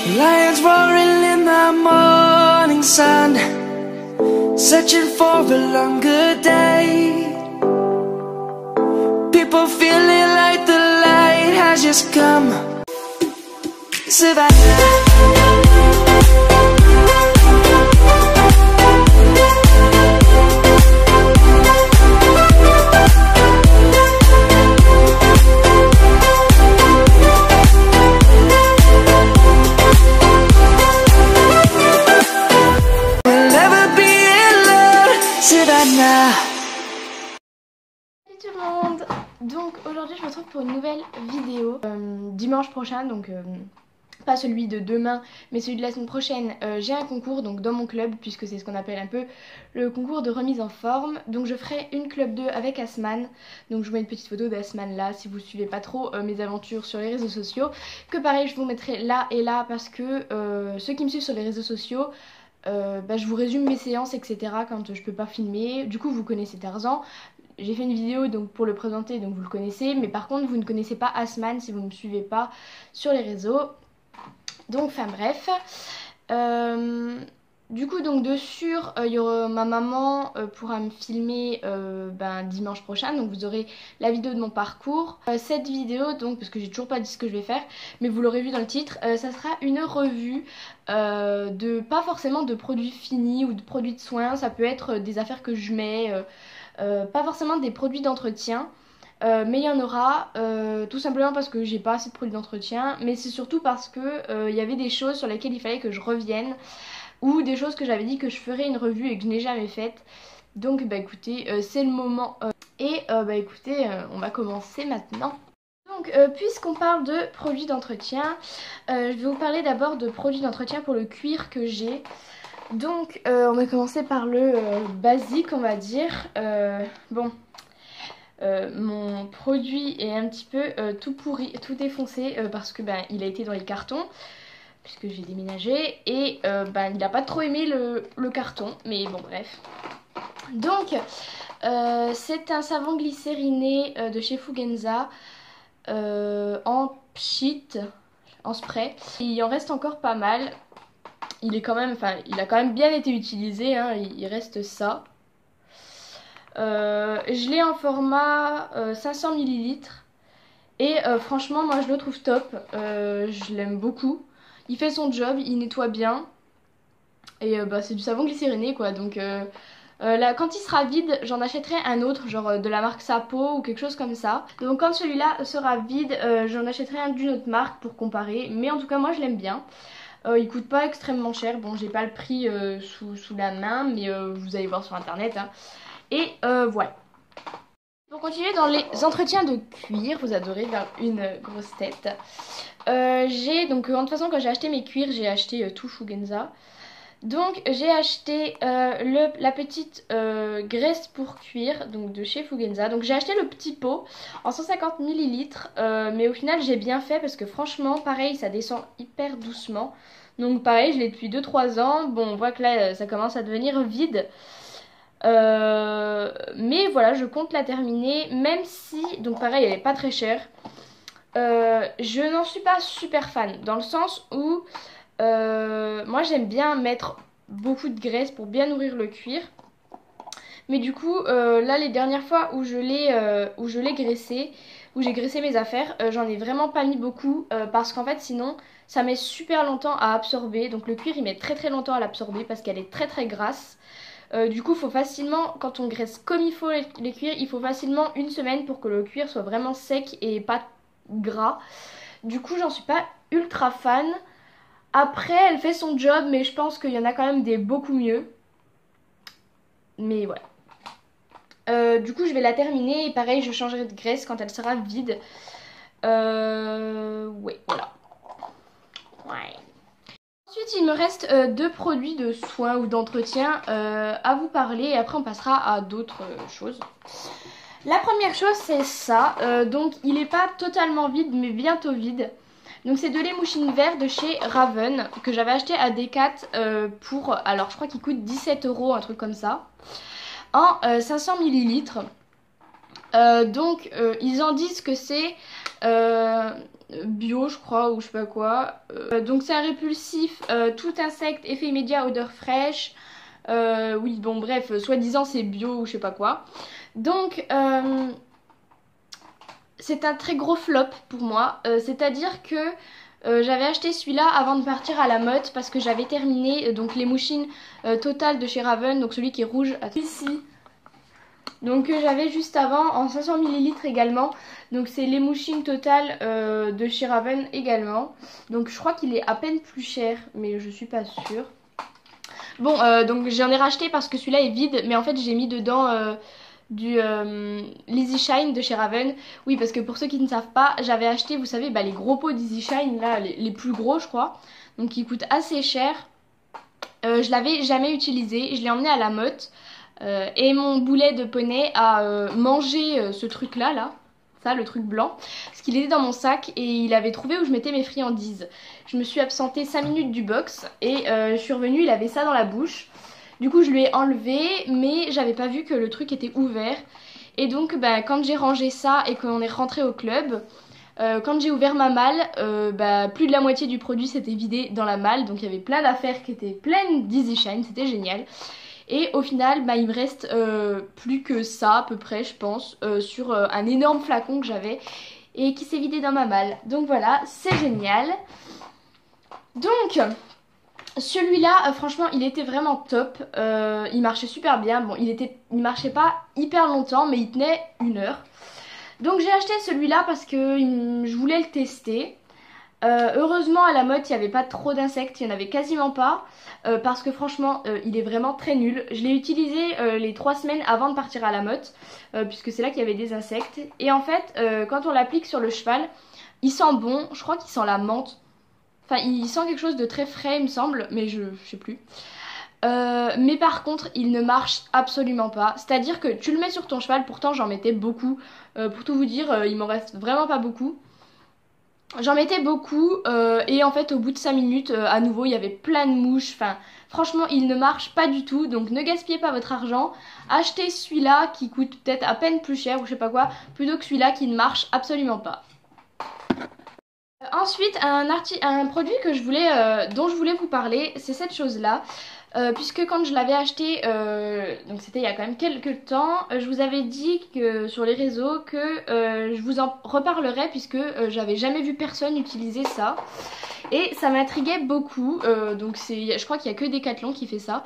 Lions roaring in the morning sun, searching for a longer day. People feeling like the light has just come. Savannah. Salut tout le monde. Donc aujourd'hui je me retrouve pour une nouvelle vidéo dimanche prochain, donc pas celui de demain mais celui de la semaine prochaine. J'ai un concours donc dans mon club, puisque c'est ce qu'on appelle un peu le concours de remise en forme. Donc je ferai une club 2 avec Asman. Donc je vous mets une petite photo d'Asman là si vous suivez pas trop mes aventures sur les réseaux sociaux, que pareil je vous mettrai là et là, parce que ceux qui me suivent sur les réseaux sociaux, je vous résume mes séances etc quand je peux pas filmer. Du coup vous connaissez Tarzan, j'ai fait une vidéo donc pour le présenter, donc vous le connaissez, mais par contre vous ne connaissez pas Asman si vous ne me suivez pas sur les réseaux. Donc enfin bref, du coup donc dessus ma maman pourra me filmer dimanche prochain, donc vous aurez la vidéo de mon parcours. Cette vidéo donc, parce que j'ai toujours pas dit ce que je vais faire, mais vous l'aurez vu dans le titre, ça sera une revue de, pas forcément de produits finis ou de produits de soins, ça peut être des affaires que je mets, pas forcément des produits d'entretien. Mais il y en aura, tout simplement parce que j'ai pas assez de produits d'entretien, mais c'est surtout parce que il y avait des choses sur lesquelles il fallait que je revienne, ou des choses que j'avais dit que je ferais une revue et que je n'ai jamais faites. Donc écoutez, c'est le moment. Écoutez, on va commencer maintenant. Donc puisqu'on parle de produits d'entretien, je vais vous parler d'abord de produits d'entretien pour le cuir que j'ai. Donc on va commencer par le basique, on va dire. Mon produit est un petit peu tout pourri, tout défoncé, parce que il a été dans les cartons puisque j'ai déménagé, et il n'a pas trop aimé le carton, mais bon bref. Donc c'est un savon glycériné de chez Fugenza en pchit, en spray. Il en reste encore pas mal. Il a quand même bien été utilisé, hein, il reste ça. Je l'ai en format 500 ml et franchement moi je le trouve top, je l'aime beaucoup. Il fait son job, il nettoie bien et c'est du savon glycériné quoi, donc là, quand il sera vide j'en achèterai un autre, genre de la marque Sapo ou quelque chose comme ça. Donc quand celui-là sera vide j'en achèterai un d'une autre marque pour comparer, mais en tout cas moi je l'aime bien. Il coûte pas extrêmement cher, bon j'ai pas le prix sous la main, mais vous allez voir sur internet hein. Et voilà. Pour continuer dans les entretiens de cuir, vous adorez vers une grosse tête. J'ai donc de toute façon quand j'ai acheté mes cuirs, j'ai acheté tout Fugenza. Donc j'ai acheté la petite graisse pour cuir, donc de chez Fugenza. Donc j'ai acheté le petit pot en 150 ml, mais au final j'ai bien fait parce que franchement pareil ça descend hyper doucement. Donc pareil je l'ai depuis 2-3 ans. Bon on voit que là ça commence à devenir vide. Mais voilà, je compte la terminer, même si, donc pareil elle est pas très chère. Je n'en suis pas super fan, dans le sens où moi j'aime bien mettre beaucoup de graisse pour bien nourrir le cuir. Mais du coup là les dernières fois où je l'ai graissé, où j'ai graissé mes affaires, j'en ai vraiment pas mis beaucoup, parce qu'en fait sinon ça met super longtemps à absorber. Donc le cuir il met très longtemps à l'absorber parce qu'elle est très grasse. Du coup, faut facilement, quand on graisse comme il faut les cuirs, il faut facilement une semaine pour que le cuir soit vraiment sec et pas gras. Du coup, j'en suis pas ultra fan. Après, elle fait son job, mais je pense qu'il y en a quand même des beaucoup mieux. Mais voilà. Du coup, je vais la terminer et pareil, je changerai de graisse quand elle sera vide. Ouais, voilà. Ouais. Ensuite il me reste deux produits de soins ou d'entretien à vous parler, et après on passera à d'autres choses. La première chose c'est ça, donc il n'est pas totalement vide mais bientôt vide. Donc c'est de l'émouchine vert de chez Raven que j'avais acheté à Decat pour, alors je crois qu'il coûte 17 €, un truc comme ça, en 500 ml. Donc ils en disent que c'est bio je crois ou je sais pas quoi. Donc c'est un répulsif, tout insecte, effet immédiat, odeur fraîche. Oui bon bref, soi-disant c'est bio ou je sais pas quoi. Donc c'est un très gros flop pour moi, c'est-à-dire que j'avais acheté celui-là avant de partir à la Motte parce que j'avais terminé donc les mouchines Total de chez Raven, donc celui qui est rouge ici. Donc j'avais juste avant en 500 ml également. Donc c'est les mouchines Total de chez Raven également. Donc je crois qu'il est à peine plus cher, mais je suis pas sûre. Bon donc j'en ai racheté parce que celui-là est vide, mais en fait j'ai mis dedans du l'Easy Shine de chez Raven. Oui parce que pour ceux qui ne savent pas, j'avais acheté vous savez les gros pots d'Easy Shine là, les plus gros je crois. Donc ils coûtent assez cher. Je l'avais jamais utilisé, je l'ai emmené à la Motte. Et mon boulet de poney a mangé ce truc là, ça le truc blanc, parce qu'il était dans mon sac et il avait trouvé où je mettais mes friandises. Je me suis absentée 5 minutes du box et je suis revenue, il avait ça dans la bouche. Du coup je lui ai enlevé mais j'avais pas vu que le truc était ouvert. Et donc quand j'ai rangé ça et qu'on est rentré au club, quand j'ai ouvert ma malle, plus de la moitié du produit s'était vidé dans la malle. Donc il y avait plein d'affaires qui étaient pleines d'Easy Shine, c'était génial. Et au final, il me reste plus que ça à peu près, je pense, sur un énorme flacon que j'avais et qui s'est vidé dans ma malle. Donc voilà, c'est génial. Donc, celui-là, franchement, il était vraiment top. Il marchait super bien. Bon, il marchait pas hyper longtemps, mais il tenait 1 heure. Donc j'ai acheté celui-là parce que je voulais le tester. Heureusement à la Motte il n'y avait pas trop d'insectes, il n'y en avait quasiment pas parce que franchement il est vraiment très nul. Je l'ai utilisé les 3 semaines avant de partir à la Motte puisque c'est là qu'il y avait des insectes. Et en fait quand on l'applique sur le cheval il sent bon, je crois qu'il sent la menthe. Enfin il sent quelque chose de très frais il me semble, mais je sais plus. Mais par contre il ne marche absolument pas. C'est à dire que tu le mets sur ton cheval, pourtant j'en mettais beaucoup. Pour tout vous dire il m'en reste vraiment pas beaucoup. J'en mettais beaucoup et en fait au bout de 5 minutes à nouveau il y avait plein de mouches. Enfin franchement il ne marche pas du tout. Donc ne gaspillez pas votre argent. Achetez celui-là qui coûte peut-être à peine plus cher ou je sais pas quoi, plutôt que celui-là qui ne marche absolument pas. Ensuite un produit que dont je voulais vous parler, c'est cette chose là. Puisque quand je l'avais acheté, donc c'était il y a quand même quelques temps, je vous avais dit que sur les réseaux que je vous en reparlerai puisque j'avais jamais vu personne utiliser ça. Et ça m'intriguait beaucoup, donc je crois qu'il n'y a que Decathlon qui fait ça.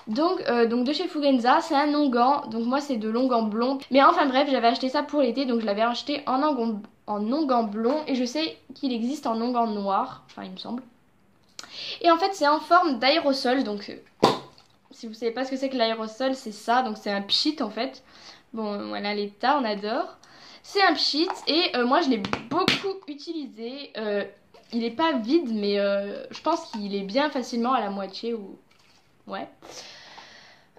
Donc de chez Fugenza, c'est un onguent, donc moi c'est de l'onguent blond. Mais enfin bref, j'avais acheté ça pour l'été, donc je l'avais acheté en onguent blond et je sais qu'il existe en onguent noir, enfin il me semble. Et en fait c'est en forme d'aérosol, donc si vous savez pas ce que c'est que l'aérosol, c'est ça, donc c'est un pchit en fait. Bon voilà l'état, on adore. C'est un pchit et moi je l'ai beaucoup utilisé. Il est pas vide mais je pense qu'il est bien facilement à la moitié ou... Ouais.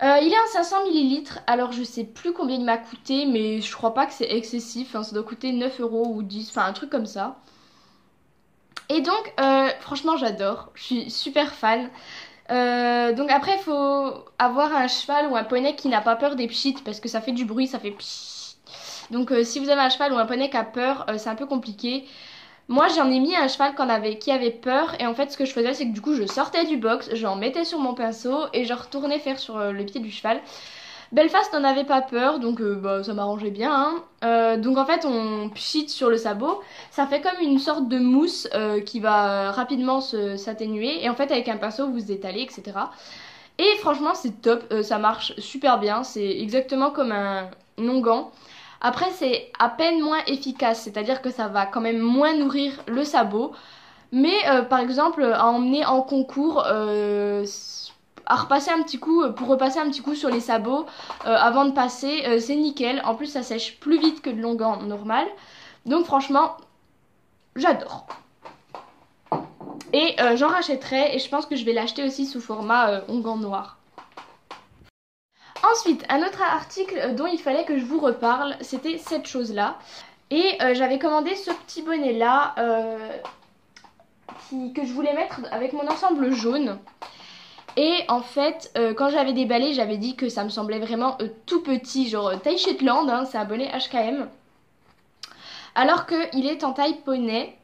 Il est en 500 ml, alors je sais plus combien il m'a coûté mais je crois pas que c'est excessif, hein, ça doit coûter 9 € ou 10, enfin un truc comme ça. Et donc franchement j'adore, je suis super fan. Donc après il faut avoir un cheval ou un poney qui n'a pas peur des pchits parce que ça fait du bruit, ça fait pchit. Donc si vous avez un cheval ou un poney qui a peur, c'est un peu compliqué. Moi j'en ai mis un cheval qui avait peur et en fait ce que je faisais c'est que du coup je sortais du box, j'en mettais sur mon pinceau et je retournais faire sur le pied du cheval. Belfast n'en avait pas peur donc ça m'arrangeait bien hein. Donc en fait on pchit sur le sabot, ça fait comme une sorte de mousse qui va rapidement s'atténuer et en fait avec un pinceau vous étalez etc. Et franchement c'est top, ça marche super bien, c'est exactement comme un onguent. Après c'est à peine moins efficace, c'est à dire que ça va quand même moins nourrir le sabot. Mais par exemple à emmener en concours à repasser un petit coup, pour repasser un petit coup sur les sabots avant de passer, c'est nickel. En plus ça sèche plus vite que de l'onguent normal. Donc franchement, j'adore. Et j'en rachèterai et je pense que je vais l'acheter aussi sous format onguent noir. Ensuite, un autre article dont il fallait que je vous reparle, c'était cette chose-là. Et j'avais commandé ce petit bonnet-là que je voulais mettre avec mon ensemble jaune. Et en fait, quand j'avais déballé, j'avais dit que ça me semblait vraiment tout petit, genre taille Shetland, hein, c'est un bonnet HKM. Alors qu'il est en taille poney.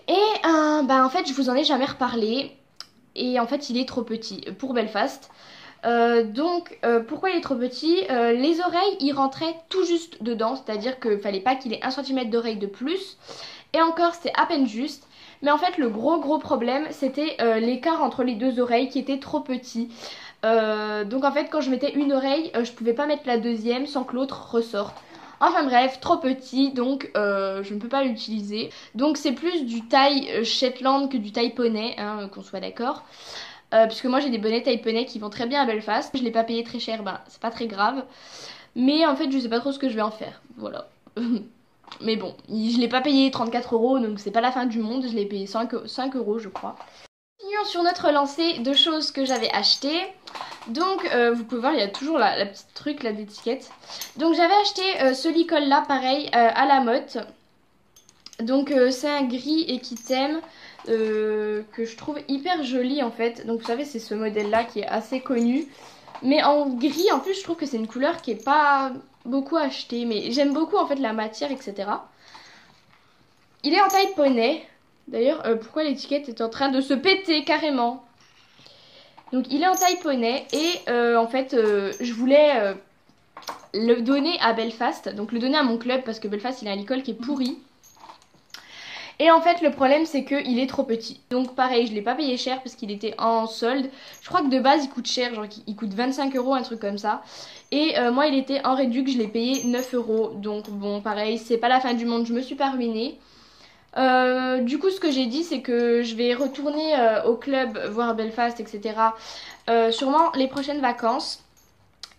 Et bah en fait je vous en ai jamais reparlé. Et en fait il est trop petit pour Belfast. Pourquoi il est trop petit? Les oreilles il rentrait tout juste dedans. C'est-à-dire qu'il fallait pas qu'il ait 1 cm d'oreille de plus. Et encore c'était à peine juste. Mais en fait le gros problème c'était l'écart entre les deux oreilles qui était trop petit. Donc en fait quand je mettais une oreille je pouvais pas mettre la deuxième sans que l'autre ressorte. Enfin bref, trop petit donc je ne peux pas l'utiliser. Donc c'est plus du taille Shetland que du taille poney, hein, qu'on soit d'accord. Puisque moi j'ai des bonnets taille poney qui vont très bien à Belfast. Je l'ai pas payé très cher, bah c'est pas très grave. Mais en fait je sais pas trop ce que je vais en faire, voilà. Mais bon, je l'ai pas payé 34 € donc c'est pas la fin du monde, je l'ai payé 5 € je crois. Continuons sur notre lancée de choses que j'avais achetées. Donc vous pouvez voir il y a toujours la petite truc là d'étiquette. Donc j'avais acheté ce licol là pareil à la Motte. Donc c'est un gris Equitem que je trouve hyper joli en fait. Donc vous savez c'est ce modèle là qui est assez connu. Mais en gris en plus je trouve que c'est une couleur qui est pas beaucoup achetée. Mais j'aime beaucoup en fait la matière etc. Il est en taille poney. D'ailleurs pourquoi l'étiquette est en train de se péter carrément. Donc il est en taille poney et en fait je voulais le donner à Belfast. Donc le donner à mon club parce que Belfast il a un licol qui est pourri. Et en fait le problème c'est qu'il est trop petit. Donc pareil je l'ai pas payé cher parce qu'il était en solde. Je crois que de base il coûte cher, genre il coûte 25 € un truc comme ça. Et moi il était en réduc, je l'ai payé 9 €. Donc bon pareil c'est pas la fin du monde, je me suis pas ruinée. Du coup ce que j'ai dit c'est que je vais retourner au club voir Belfast etc. Sûrement les prochaines vacances.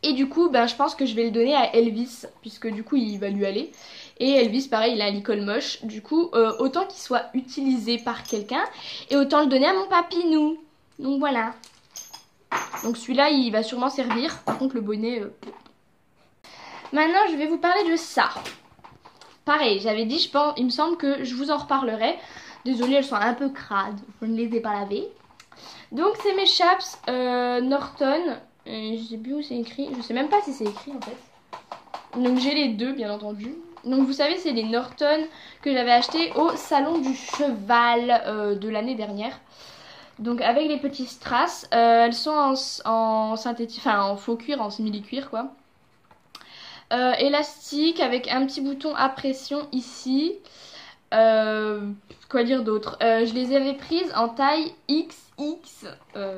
Et du coup ben, je pense que je vais le donner à Elvis puisque du coup il va lui aller. Et Elvis pareil il a un licol moche. Du coup autant qu'il soit utilisé par quelqu'un et autant le donner à mon papinou. Donc voilà. Donc celui-là il va sûrement servir. Par contre le bonnet... Maintenant je vais vous parler de ça. Pareil, j'avais dit, je pense, il me semble que je vous en reparlerai. Désolée, elles sont un peu crades, je ne les ai pas lavées. Donc c'est mes chaps Norton. Je sais plus où c'est écrit, je sais même pas si c'est écrit en fait. Donc j'ai les deux bien entendu. Donc vous savez c'est les Norton que j'avais acheté au salon du cheval de l'année dernière. Donc avec les petits strass, elles sont en synthétique, enfin en faux cuir, en simili-cuir quoi. Élastique avec un petit bouton à pression ici. Quoi dire d'autre, je les avais prises en taille XX,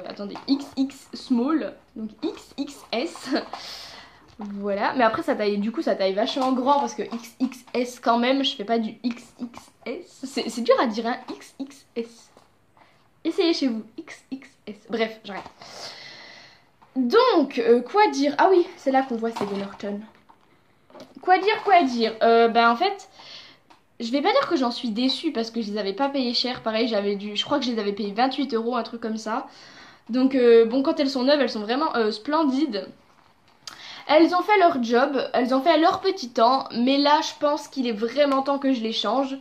attendez, XX small, donc XXS. Voilà, mais après ça taille, du coup ça taille vachement grand parce que XXS quand même, je fais pas du XXS. C'est dur à dire hein, XXS. Essayez chez vous, XXS. Bref, j'arrête. Donc, quoi dire? Ah oui, c'est là qu'on voit ces deux Norton. Quoi dire, en fait, je vais pas dire que j'en suis déçue parce que je les avais pas payées cher. Pareil, je crois que je les avais payées 28 €, un truc comme ça. Donc bon, quand elles sont neuves, elles sont vraiment splendides. Elles ont fait leur job, elles ont fait leur petit temps, mais là, je pense qu'il est vraiment temps que je les change.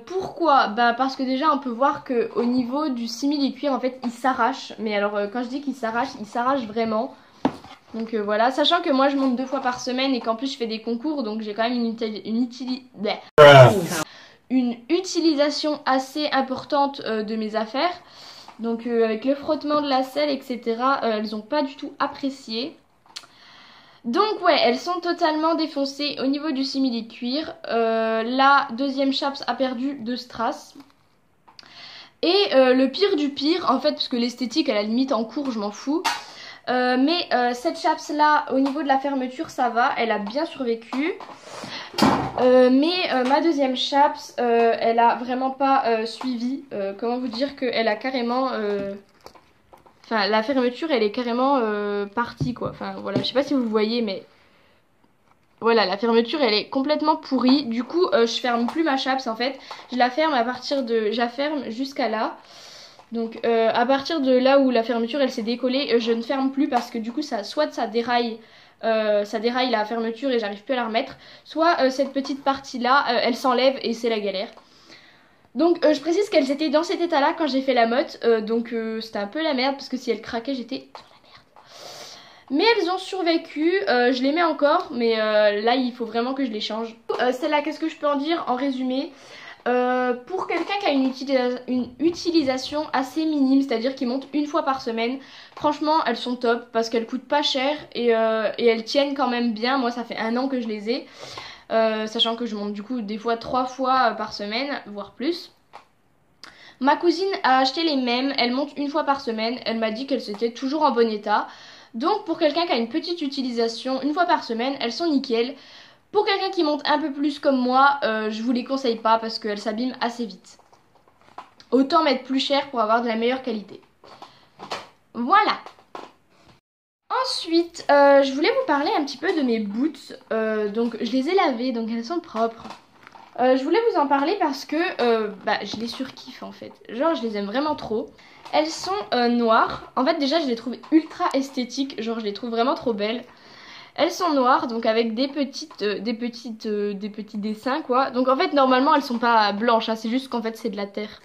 Pourquoi? Bah parce que déjà on peut voir que au niveau du simili-cuir en fait il s'arrache. Mais alors quand je dis qu'il s'arrache, il s'arrache vraiment. Donc voilà, sachant que moi je monte 2 fois par semaine et qu'en plus je fais des concours, donc j'ai quand même une utilisation assez importante de mes affaires. Donc avec le frottement de la selle, etc., elles n'ont pas du tout apprécié. Donc ouais, elles sont totalement défoncées au niveau du simili-cuir. La deuxième chaps a perdu de strass. Et le pire du pire, en fait, parce que l'esthétique à la limite en cours je m'en fous. Mais cette chaps là au niveau de la fermeture ça va, elle a bien survécu. Mais ma deuxième chaps elle a vraiment pas suivi. Comment vous dire qu'elle a carrément... Enfin la fermeture elle est carrément partie quoi. Enfin voilà, je sais pas si vous voyez mais... Voilà, la fermeture elle est complètement pourrie. Du coup je ferme plus ma chaps en fait. Je la ferme à partir de... Je la ferme jusqu'à là. Donc à partir de là où la fermeture elle s'est décollée, je ne ferme plus parce que du coup soit ça déraille la fermeture et j'arrive plus à la remettre, soit cette petite partie là elle s'enlève et c'est la galère. Donc je précise qu'elles étaient dans cet état là quand j'ai fait la motte, donc c'était un peu la merde parce que si elles craquaient j'étais dans la merde. Mais elles ont survécu, je les mets encore mais là il faut vraiment que je les change. Celle-là qu'est-ce que je peux en dire en résumé? Pour quelqu'un qui a une utilisation assez minime, c'est-à-dire qui monte une fois par semaine, franchement elles sont top parce qu'elles coûtent pas cher et elles tiennent quand même bien. Moi ça fait 1 an que je les ai, sachant que je monte du coup des fois 3 fois par semaine, voire plus. Ma cousine a acheté les mêmes, elles montent une fois par semaine, elle m'a dit qu'elles étaient toujours en bon état. Donc pour quelqu'un qui a une petite utilisation une fois par semaine, elles sont nickel. Pour quelqu'un qui monte un peu plus comme moi, je vous les conseille pas parce qu'elles s'abîment assez vite. Autant mettre plus cher pour avoir de la meilleure qualité. Voilà. Ensuite, je voulais vous parler un petit peu de mes boots. Donc je les ai lavées, donc elles sont propres. Je voulais vous en parler parce que je les surkiffe en fait. Genre je les aime vraiment trop. Elles sont noires. En fait déjà je les trouve ultra esthétiques. Genre je les trouve vraiment trop belles. Elles sont noires, donc avec des petits dessins quoi. Donc en fait normalement elles sont pas blanches, hein, c'est juste qu'en fait c'est de la terre.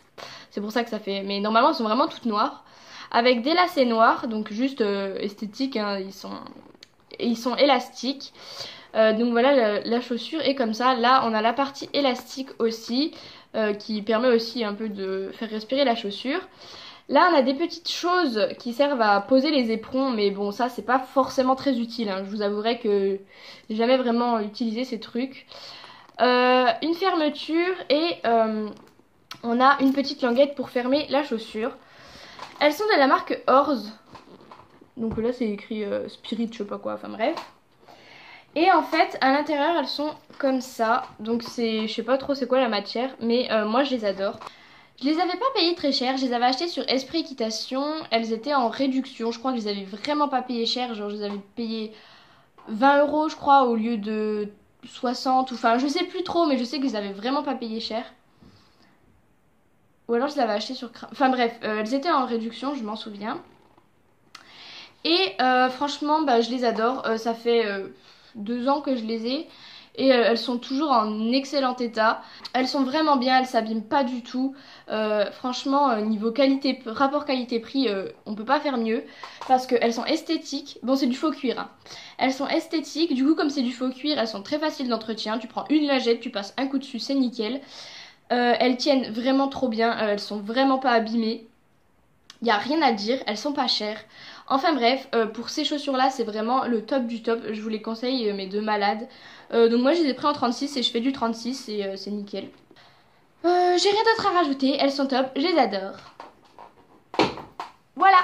C'est pour ça que ça fait. Mais normalement elles sont vraiment toutes noires. Avec des lacets noirs, donc juste esthétiques, hein, ils sont élastiques. Donc voilà la chaussure est comme ça. Là on a la partie élastique aussi, qui permet aussi un peu de faire respirer la chaussure. Là on a des petites choses qui servent à poser les éperons, mais bon ça c'est pas forcément très utile, hein. Je vous avouerai que j'ai jamais vraiment utilisé ces trucs. Une fermeture et on a une petite languette pour fermer la chaussure. Elles sont de la marque Orz. Donc là c'est écrit Spirit, je sais pas quoi, enfin bref. Et en fait à l'intérieur elles sont comme ça. Donc c'est, je sais pas trop c'est quoi la matière, mais moi je les adore. Je les avais pas payées très cher, je les avais achetées sur Esprit Équitation, elles étaient en réduction, je crois que je les avais vraiment pas payées cher, genre je les avais payées 20 € je crois au lieu de 60, enfin je sais plus trop mais je sais que je les avais vraiment pas payées cher. Ou alors je les avais achetées sur... Enfin bref, elles étaient en réduction, je m'en souviens. Et franchement je les adore, ça fait 2 ans que je les ai. Et elles sont toujours en excellent état. Elles sont vraiment bien, elles s'abîment pas du tout. Franchement, niveau qualité, rapport qualité-prix, on peut pas faire mieux. Parce qu'elles sont esthétiques. Bon, c'est du faux cuir, hein. Elles sont esthétiques. Du coup, comme c'est du faux cuir, elles sont très faciles d'entretien. Tu prends une lingette, tu passes un coup dessus, c'est nickel. Elles tiennent vraiment trop bien. Elles sont vraiment pas abîmées. Il n'y a rien à dire, elles sont pas chères. Enfin bref, pour ces chaussures-là, c'est vraiment le top du top. Je vous les conseille, mais de malade. Donc moi, je les ai pris en 36 et je fais du 36 et c'est nickel. J'ai rien d'autre à rajouter, elles sont top, je les adore. Voilà!